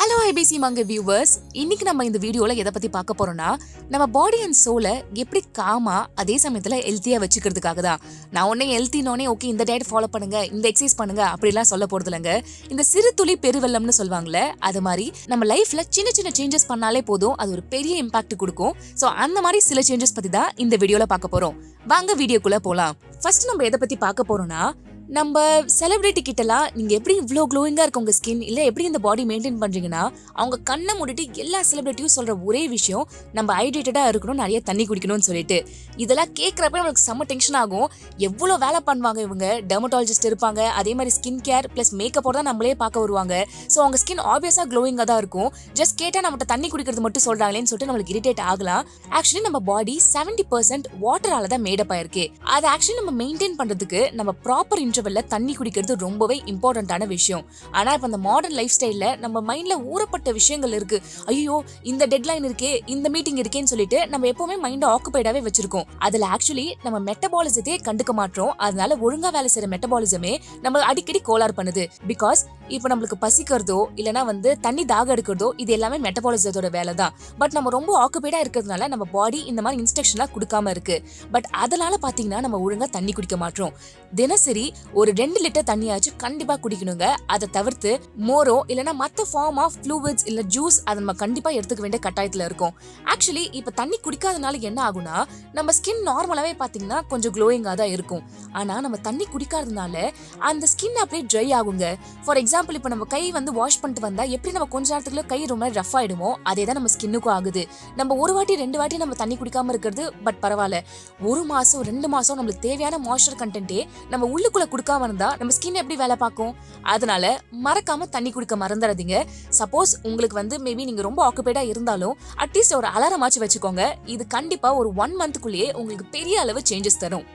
Hello IBC Mangai viewers, இன்னைக்கு நம்ம இந்த வீடியோல எதை பத்தி பார்க்க போறோம்னா நம்ம பாடி அண்ட் சோலை எப்படி காமா அதே சமயத்துல ஹெல்த்தியா வச்சுக்கிறதுக்காக தான். நான் உடனே ஹெல்த்தினோனே ஓகே இந்த டயட் ஃபாலோ பண்ணுங்க, இந்த எக்ஸசைஸ் பண்ணுங்க அப்படிலாம் சொல்ல போறது இல்லைங்க. இந்த சிறு துளி பெருவெள்ளம்னு சொல்லுவாங்கல்ல, அது மாதிரி நம்ம லைஃப்ல சின்ன சின்ன சேஞ்சஸ் பண்ணாலே போதும், அது ஒரு பெரிய இம்பாக்ட் கொடுக்கும். ஸோ அந்த மாதிரி சில சேஞ்சஸ் பத்தி தான் இந்த வீடியோல பார்க்க போறோம். வாங்க வீடியோக்குள்ள போலாம். ஃபர்ஸ்ட் நம்ம எதை பத்தி பார்க்க போறோம்னா, நம்ம செலிபிரிட்டி கிட்டலாம் நீங்க எப்படி இவ்வளோ க்ளோயிங்கா இருக்கு உங்க ஸ்கின், இல்ல எப்படி இந்த பாடி மெயின்டைன் பண்றீங்கன்னா, அவங்க கண்ணை மூடிட்டு எல்லா செலிபிரிட்டியும் சொல்ற ஒரே விஷயம் நம்ம ஹைட்ரேட்டடா இருக்கணும், நிறைய தண்ணி குடிக்கணும்னு சொல்லிட்டு. இதெல்லாம் கேட்கறப்ப நம்மளுக்கு செம்ம டென்ஷன் ஆகும். எவ்வளோ வேலை பண்ணுவாங்க இவங்க, டெர்மட்டாலஜிஸ்ட் இருப்பாங்க, அதே மாதிரி ஸ்கின் கேர் பிளஸ் மேக்கப்போட தான் நம்மளே பார்க்க வருவாங்க. ஸோ அவங்க ஸ்கின் ஆப்வியஸா க்ளோயிங்கா தான் இருக்கும். ஜஸ்ட் கேட்டா நம்மகிட்ட தண்ணி குடிக்கிறது மட்டும் சொல்றாங்களேன்னு சொல்லிட்டு நம்மளுக்கு இரிட்டேட் ஆகலாம். ஆக்சுவலி நம்ம பாடி 70% வாட்டரால தான் மேடப் ஆயிருக்கு. அதை ஆக்சுவலி நம்ம மெயின்டைன் பண்றதுக்கு நம்ம ப்ராப்பர் இன்டர்வல்ல தண்ணி குடிக்கிறது ரொம்பவே இம்பார்ட்டன்டான விஷயம். ஆனா இப்ப இந்த மாடர்ன் லைஃப் ஸ்டைல்ல நம்ம மைண்ட்ல ஊறப்பட்ட விஷயங்கள் இருக்கு. ஐயோ இந்த டெட்லைன் இருக்கே, இந்த மீட்டிங் இருக்கேன்னு சொல்லிட்டு நம்ம எப்பவுமே மைண்ட் ஆக்குபைடாவே வச்சிருக்கோம். அதுல ஆக்சுவலி நம்ம மெட்டபாலிசத்தையே கண்டுக்க மாட்டோம். அதனால ஒழுங்கா வேலை செய்யற மெட்டபாலிசமே நம்ம அடிக்கடி கோளாறு பண்ணுது. பிகாஸ் இப்ப நம்மளுக்கு பசிக்கிறதோ இல்லனா தண்ணி தாக எடுக்கிறதோ இது எல்லாமே மெட்டபாலிசத்தோட வேலை தான். பட் நம்ம ரொம்ப ஆக்குபைடா இருக்கிறதுனால நம்ம பாடி இந்த மாதிரி இன்ஸ்ட்ரக்ஷன்லாம் கொடுக்காம இருக்கு. பட் அதனால பாத்தீங்கன்னா நம்ம ஒழுங்கா தண்ணி குடிக்க மாட்டோம். தினசரி ஒரு 2 லிட்டர் தண்ணியாச்சு கண்டிப்பா குடிக்கணுங்க. அதை தவிர்த்து மோரோ இல்லனா மத்த ஃபார்ம் ஆஃப் ஃப்ளூயிட்ஸ் இல்ல ஜூஸ் அதை நம்ம கண்டிப்பா எடுத்துக்க வேண்டிய கட்டாயத்துல இருக்கும். ஆக்சுவலி இப்ப தண்ணி குடிக்காதனால என்ன ஆகும்னா, நம்ம ஸ்கின் நார்மலாவே பாத்தீங்கன்னா கொஞ்சம் க்ளோயிங்கா தான் இருக்கும். ஆனா நம்ம தண்ணி குடிக்காதனால அந்த ஸ்கின் அப்படியே ட்ரை ஆகுங்க. ஃபார் எக்ஸாம்பிள் இப்ப நம்ம கை வாஷ் பண்ணிட்டு வந்தா எப்படி நம்ம கொஞ்ச நேரத்துக்குள்ள கை ரொம்ப ரஃப் ஆயிடுமோ, அதே தான் நம்ம ஸ்கின்னுக்கும் ஆகுது. நம்ம ஒரு வாட்டி 2 வாட்டி நம்ம தண்ணி குடிக்காம இருக்கிறது பட் பரவாயில்ல. 1 மாசம் 2 மாசம் நம்மளுக்கு தேவையான மாய்ஸ்சர் கண்டென்ட்டே நம்ம உள்ளுக்குள்ள குடுக்காம இருந்தா நம்ம ஸ்கின் எப்படி வேலை பார்க்கும்? அதனால மறக்காம தண்ணி குடிக்க மறந்துடாதீங்க. சப்போஸ் உங்களுக்கு மேபி நீங்க ரொம்ப ஆக்குபைடா இருந்தாலும் அட்லீஸ்ட் ஒரு அலாரம் ஆச்சு வச்சுக்கோங்க. இது கண்டிப்பா ஒரு 1 மந்த்க்குள்ளேயே உங்களுக்கு பெரிய அளவு சேஞ்சஸ் தரும்.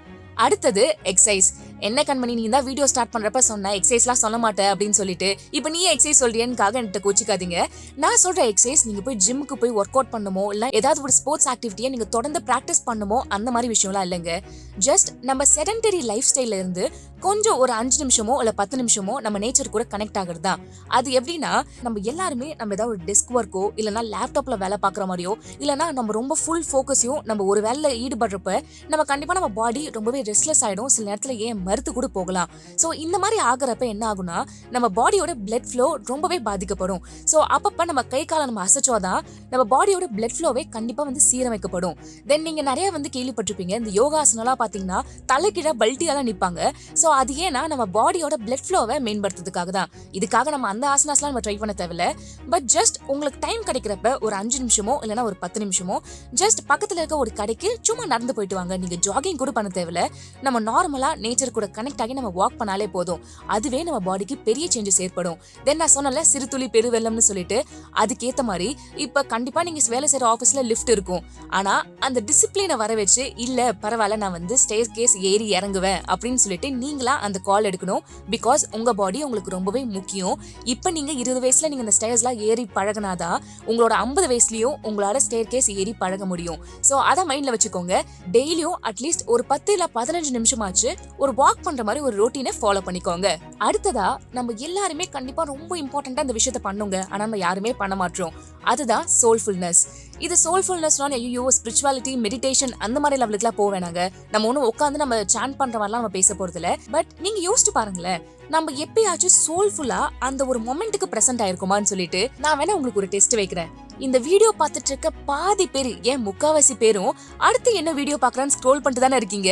அடுத்தது எக்ஸசைஸ். என்ன கண்மணி நீ தான் வீடியோ ஸ்டார்ட் பண்றப்ப சொன்ன எக்ஸசைஸ்லாம் சொல்ல மாட்டேன் அப்படின்னு சொல்லிட்டு இப்போ நீ எக்ஸசைஸ் சொல்றியேன்னுக்காக என்கிட்ட கோச்சிக்காதீங்க. நான் சொல்ற எக்ஸசைஸ் நீங்க போய் ஜிம்முக்கு போய் ஒர்க் அவுட் பண்ணுமோ இல்ல ஏதாவது ஒரு ஸ்போர்ட்ஸ் ஆக்டிவிட்டியை நீங்க தொடர்ந்து பிராக்டிஸ் பண்ணுமோ அந்த மாதிரி விஷயம்லாம் இல்லைங்க. ஜஸ்ட் நம்ம செடன்டரி லைஃப் ஸ்டைல்ல இருந்து கொஞ்சம் ஒரு 5 நிமிஷமோ இல்ல 10 நிமிஷமோ நம்ம நேச்சர் கூட கனெக்ட் ஆகுறது தான். அது எப்படின்னா, நம்ம எல்லாருமே நம்ம ஏதாவது ஒரு டெஸ்க் ஒர்க்கோ இல்லைன்னா லேப்டாப்ல வேலை பார்க்குற மாதிரியோ இல்லைன்னா நம்ம ரொம்ப ஃபுல் ஃபோக்கஸையும் நம்ம ஒரு வேலையில ஈடுபடுறப்ப நம்ம கண்டிப்பா நம்ம பாடி ரொம்பவே ரெஸ்ட்லெஸ் ஆயிடும். சில நேரத்துல ஏன் மறுத்து கூட போகலாம். ஸோ இந்த மாதிரி ஆகிறப்ப என்ன ஆகும்னா, நம்ம பாடியோட பிளட் ஃப்ளோ ரொம்பவே பாதிக்கப்படும். ஸோ அப்பப்ப நம்ம கை காலை நம்ம அசைச்சோதான் நம்ம பாடியோட பிளட் ஃப்ளோவே கண்டிப்பா சீரமைக்கப்படும். தென் நீங்க நிறைய கேள்விப்பட்டிருப்பீங்க, இந்த யோகாசனம்லாம் பாத்தீங்கன்னா தலைகீழ பல்ட்டியால நிப்பாங்க. ஸோ அது ஏன்னா நம்ம பாடியோட பிளட் ஃப்ளோவை மேம்படுத்துறதுக்காக தான். இதுக்காக நம்ம அந்த ஆசனாஸ்லாம் நம்ம ட்ரை பண்ண தேவையில்ல. பட் ஜஸ்ட் உங்களுக்கு டைம் கிடைக்கிறப்ப ஒரு 5 நிமிஷமோ இல்லைன்னா ஒரு 10 நிமிஷமோ ஜஸ்ட் பக்கத்துல இருக்க ஒரு கடைக்கு சும்மா நடந்து போயிட்டு வாங்க. நீங்க ஜாகிங் கூட பண்ண தேவையில்ல. நம்ம நார்மலா நேச்சர் கூட கனெக்ட் ஆகி நம்ம வாக் பண்ணாலே போதும். அதுவே நம்ம பாடிக்கு பெரிய சேஞ்சஸ் ஏற்படும். தென் நான் சொன்னல சிறு துளி பெருவெள்ளம்னு சொல்லிட்டு, அதுக்கேத்த மாதிரி இப்ப கண்டிப்பா நீங்க வேலை செய்யற ஆபீஸ்ல லிஃப்ட் இருக்கும். ஆனா அந்த டிசிப்ளினை வர வச்சு இல்ல பரவாயில்ல நான் ஸ்டேர் கேஸ் ஏறி இறங்குவேன் அப்படின்னு சொல்லிட்டு நீங்களா அந்த கால் எடுக்கணும். பிகாஸ் உங்க பாடி உங்களுக்கு ரொம்பவே முக்கியம். இப்ப நீங்க 20 வயசுல நீங்க இந்த ஸ்டேர்ஸ்லாம் ஏறி பழகினாதான் உங்களோட 50 வயசுலயும் உங்களோட ஸ்டேர் கேஸ் ஏறி பழக முடியும். சோ அதை மைண்ட்ல வச்சுக்கோங்க. டெய்லியும் அட்லீஸ்ட் ஒரு 10 இல்ல 15 நிமிஷமாச்சு ஒரு வாக் பண்ற மாதிரி ஒரு ரொட்டீனை ஃபாலோ பண்ணிக்கோங்க. அடுத்ததா நம்ம எல்லாருமே கண்டிப்பா ரொம்ப இம்பார்ட்டன்டா இந்த விஷயத்த பண்ணுங்க. ஆனா நம்ம யாருமே பண்ண மாட்டோம். அதுதான் சோல்ஃபுல்னஸ். இது சோல்ஃபுல்னஸ்னா ஐயோ ஸ்பிரிச்சுவாலிட்டி மெடிடேஷன் அந்த மாதிரி லெவலுக்குலாம் போக வேணாங்க. நம்ம ஒன்னும் உட்காந்து நம்ம சாண்ட் பண்ற மாதிரிலாம் நம்ம பேச போறது இல்ல. பட் நீங்க யோசிச்சு பாருங்களேன், நம்ம எப்பயாச்சும் சோல்ஃபுல்லா அந்த ஒரு மொமெண்ட்டுக்கு பிரசன்ட் ஆயிருக்குமான்னு சொல்லிட்டு நான் வேணா உங்களுக்கு ஒரு டெஸ்ட் வைக்கிறேன். இந்த வீடியோ பார்த்துட்டு இருக்க பாதி பேர் ஏன் முக்காவாசி பேரும் அடுத்து என்ன வீடியோ பார்க்கறான்னு ஸ்க்ரோல் பண்ணிட்டு தானே இருக்கீங்க.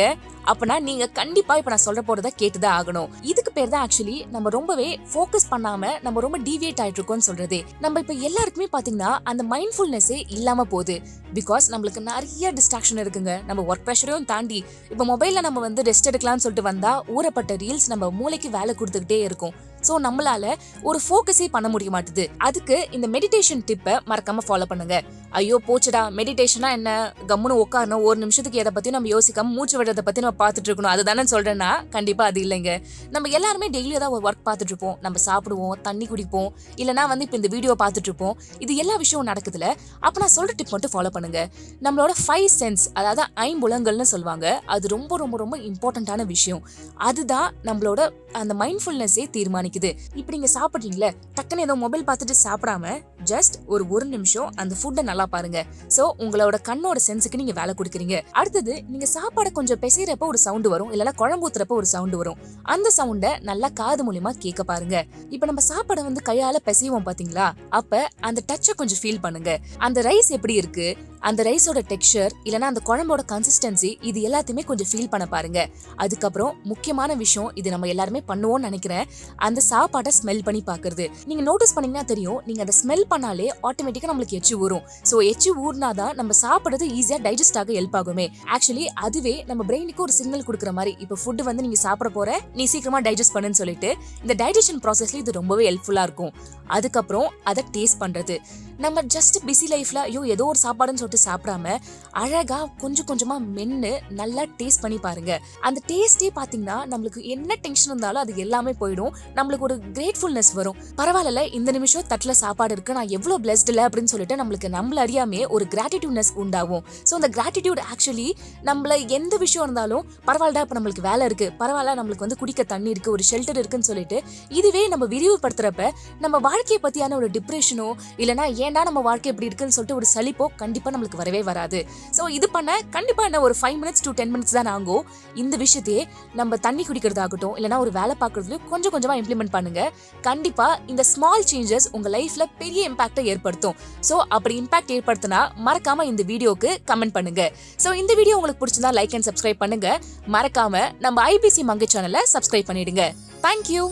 அப்பனா நீங்க கண்டிப்பா இப்ப நான் சொல்ற போறத கேட்டுதான் ஆகணும். இதுக்கு பேர் தான் ஆக்சுவலி நம்ம ரொம்பவே ஃபோக்கஸ் பண்ணாம நம்ம ரொம்ப டீவியேட் ஆயிட்டு இருக்கோம்னு சொல்றதே. நம்ம இப்ப எல்லாருக்குமே பாத்தீங்கன்னா அந்த மைண்ட்ஃபுல்னஸே இல்லாம போகுது. பிகாஸ் நம்மளுக்கு நிறைய டிஸ்ட்ராக்ஷன் இருக்குங்க. நம்ம ஒர்க் ப்ரெஷரையும் தாண்டி இப்ப மொபைல்ல நம்ம ரெஸ்ட் எடுக்கலாம்னு சொல்லிட்டு வந்தா ஊறப்பட்ட ரீல்ஸ் நம்ம மூளைக்கு வேலை கொடுத்துக்கிட்டே இருக்கும். சோ நம்மளால ஒரு ஃபோக்கஸே பண்ண முடிய மாட்டுது. அதுக்கு இந்த மெடிடேஷன் டிப்பை மறக்காம ஃபாலோ பண்ணுங்க. ஐயோ போச்சுடா மெடிடேஷனா என்ன, கம்முன்னு உட்காரணும், ஒரு நிமிஷத்துக்கு எதை பத்தி நம்ம யோசிக்காம மூச்சு விடுறத பத்தி நம்ம பார்த்துட்டு இருக்கணும், அதுதானே சொல்றேன்னா கண்டிப்பா அது இல்லைங்க. நம்ம எல்லாருமே டெய்லி ஏதாவது ஒரு ஒர்க் பார்த்துட்டு இருப்போம். நம்ம சாப்பிடுவோம், தண்ணி குடிப்போம், இல்லைன்னா இப்ப இந்த வீடியோ பார்த்துட்டு இருப்போம். இது எல்லா விஷயமும் நடக்குதுல. அப்ப நான் சொல்ற டிப் மட்டும் ஃபாலோ பண்ணுங்க. நம்மளோட 5 சென்ஸ், அதாவது 5 புலங்கள்னு சொல்லுவாங்க, அது ரொம்ப ரொம்ப ரொம்ப இம்பார்ட்டன்டான விஷயம். அதுதான் நம்மளோட அந்த மைண்ட்ஃபுல்னஸே தீர்மானிக்கும். நினைக்குது. இப்ப நீங்க சாப்பிடுறீங்களே, டக்குன்னு ஏதோ மொபைல் பார்த்துட்டு சாப்பிடாம ஜஸ்ட் ஒரு நிமிஷம் அந்த ஃபுட்டை நல்லா பாருங்க. சோ உங்களோட கண்ணோட சென்ஸுக்கு நீங்க வேலை கொடுக்குறீங்க. அடுத்தது நீங்க சாப்பாடை கொஞ்சம் பிசைறப்ப ஒரு சவுண்ட் வரும், இல்லனா குழம்பு ஊத்துறப்ப ஒரு சவுண்ட் வரும். அந்த சவுண்டை நல்லா காது மூலமா கேட்க பாருங்க. இப்ப நம்ம சாப்பாடை கையால பிசைவோம் பாத்தீங்களா, அப்ப அந்த டச்சை கொஞ்சம் ஃபீல் பண்ணுங்க. அந்த ரைஸ் எப்படி இருக்கு, அந்த ரைஸோட டெக்ஸ்சர் இல்லனா அந்த குழம்போட கன்சிஸ்டன்சி, இது எல்லாத்தையுமே கொஞ்சம் ஃபீல் பண்ண பாருங்க. அதுக்கப்புறம் முக்கியமான விஷயம், இது நம்ம எல்லாருமே பண்ணுவோம்னு நினைக்கிறேன், அந்த சாப்பாடை ஸ்மெல் பண்ணி பாக்குறது. நீங்க நோட்டீஸ் பண்ணீங்கன்னா தெரியும், நீங்க அதை ஸ்மெல் பண்ணாலே ஆட்டோமேட்டிக்கா நம்மளுக்கு எச்சி ஊறும். சோ எச்சி ஊர்னாதான் நம்ம சாப்பிடுறது ஈஸியா டைஜஸ்ட் ஆக ஹெல்ப் ஆகுமே. ஆக்சுவலி அதுவே நம்ம பிரெயினுக்கு ஒரு சிக்னல் கொடுக்குற மாதிரி. இப்ப ஃபுட் நீங்க சாப்பிட போற, நீ சீக்கிரமா டைஜஸ்ட் பண்ணுன்னு சொல்லிட்டு இந்த டைஜஷன் ப்ராசஸ்ல இது ரொம்பவே ஹெல்ப்ஃபுல்லா இருக்கும். அதுக்கப்புறம் அதை டேஸ்ட் பண்றது. நம்ம ஜஸ்ட் பிஸி லைஃப்ல ஏதோ ஒரு சாப்பாடுன்னு சொல்லிட்டு சாப்பிடாம அழகா கொஞ்சம் கொஞ்சமா மென்னு நல்லா டேஸ்ட் பண்ணி பாருங்க. அந்த டேஸ்டே பாத்தீங்கன்னா நம்மளுக்கு என்ன டென்ஷன் இருந்தாலும் அது எல்லாமே போயிடும். நம்மளுக்கு ஒரு கிரேட்ஃபுல்னஸ் வரும். பரவாயில்ல, இந்த நிமிஷம் தட்டுல சாப்பாடு இருக்கு, நான் எவ்வளவு பிளஸ்ட் இல்ல அப்படின்னு சொல்லிட்டு நம்மள அறியாமே ஒரு கிராட்டிடியூட்னஸ் உண்டாகும். சோ அந்த கிராட்டிடியூட் ஆக்சுவலி நம்மள எந்த விஷயம் இருந்தாலும் பரவாயில்லடா, இப்ப நம்மளுக்கு வேலை இருக்கு, பரவாயில்ல நம்மளுக்கு குடிக்க தண்ணி இருக்கு, ஒரு ஷெல்டர் இருக்குன்னு சொல்லிட்டு இதுவே நம்ம விரிவுபடுத்துறப்ப நம்ம வாழ்க்கையை பத்தியான ஒரு டிப்ரெஷனோ இல்லனா ஏன்டா நம்ம வாழ்க்கை எப்படி இருக்குன்னு சொல்லிட்டு ஒரு சலிப்போ கண்டிப்பா நம்மளுக்கு வரவே வராது. சோ இது பண்ண கண்டிப்பா என்ன ஒரு 5 minutes to 10 minutes தான் ஆகும். இந்த விஷயத்தையே நம்ம தண்ணி குடிக்கிறதாகட்டும் இல்லனா ஒரு வேலை பார்க்கறதுல கொஞ்சம் கொஞ்சமா இம்ப்ளிமெண்ட் பண்ணுங்க. கண்டிப்பா இந்த ஸ்மால் சேஞ்சஸ் உங்க லைஃப்ல பெரிய இம்பாக்டை ஏற்படுத்தும். சோ அப்படி இம்பாக்ட் ஏற்படுத்தினா மறக்காம இந்த வீடியோக்கு கமெண்ட் பண்ணுங்க. சோ இந்த வீடியோ உங்களுக்கு பிடிச்சிருந்தா லைக் அண்ட் சப்ஸ்கிரைப் பண்ணுங்க. மறக்காம நம்ம IBC மங்கை சேனலை சப்ஸ்கிரைப் பண்ணிடுங்க. Thank you.